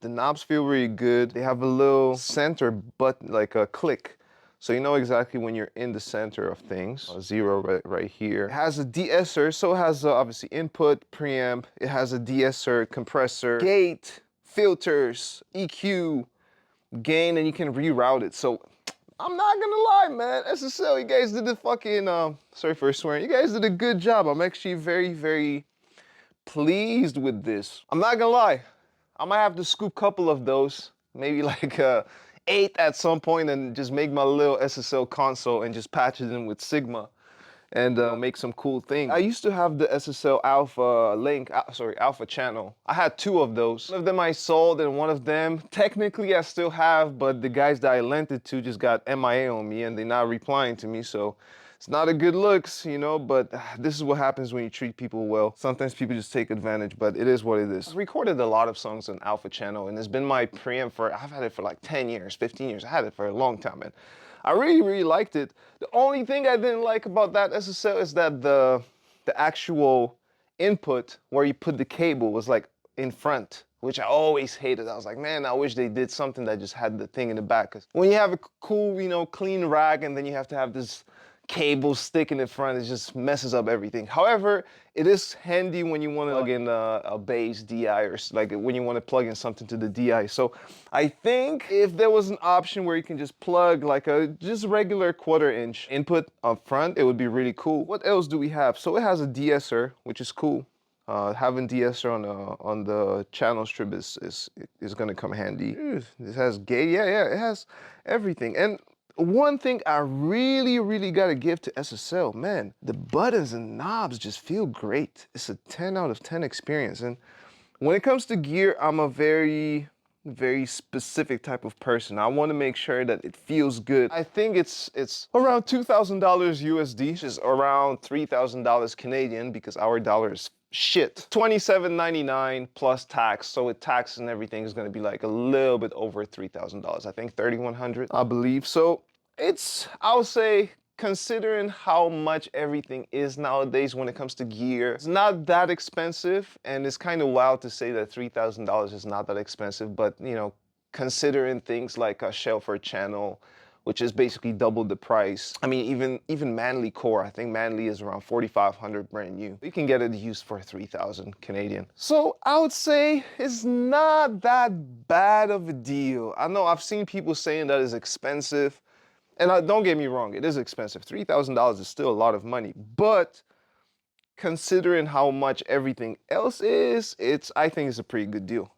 The knobs feel really good. They have a little center button, like a click. So you know exactly when you're in the center of things. Zero right here. It has a de-esser, so it has obviously input, preamp. It has a de-esser, compressor, gate, filters, EQ, gain, and you can reroute it. So I'm not gonna lie, man. SSL, you guys did the fucking, sorry for swearing. You guys did a good job. I'm actually very, very pleased with this. I'm not gonna lie. I might have to scoop a couple of those, maybe like 8 at some point, and just make my little SSL console and just patch it in with Sigma and make some cool things. I used to have the SSL Alpha link, Alpha channel. I had 2 of those. One of them I sold, and one of them technically I still have, but the guys that I lent it to just got MIA on me and they're not replying to me, so it's not a good looks, you know, but this is what happens when you treat people well. Sometimes people just take advantage, but it is what it is. I've recorded a lot of songs on Alpha channel, and it's been my preamp I've had it for like 10 years, 15 years. I had it for a long time, man. I really, really liked it. The only thing I didn't like about that SSL is that the actual input where you put the cable was like in front, which I always hated. I was like, man, I wish they did something that just had the thing in the back. 'Cause when you have a cool, you know, clean rack and then you have to have this cable sticking in front, it just messes up everything. However, it is handy when you want to plug in a bass DI, or like when you want to plug in something to the DI. So I think if there was an option where you can just plug like a just regular 1/4 inch input up front, it would be really cool. What else do we have? So it has a de-esser, which is cool. Having de-esser on the channel strip is gonna come handy. It has gate, yeah, it has everything. And one thing I really, really gotta give to SSL, man, the buttons and knobs just feel great. It's a 10 out of 10 experience. And when it comes to gear, I'm a very, very specific type of person. I want to make sure that it feels good. I think it's around $2,000 USD, which is around $3,000 Canadian, because our dollar is shit. $27.99 plus tax, so with tax and everything is going to be like a little bit over $3,000. I think $3,100, I believe. So it's, I would say, considering how much everything is nowadays when it comes to gear, it's not that expensive, and it's kind of wild to say that $3,000 is not that expensive, but you know, considering things like a Shelfer channel, which is basically double the price. I mean, even Manly core, I think Manly is around 4,500 brand new. You can get it used for 3,000 Canadian. So I would say it's not that bad of a deal. I know I've seen people saying that it's expensive, and don't get me wrong, it is expensive. $3,000 is still a lot of money, but considering how much everything else is, I think it's a pretty good deal.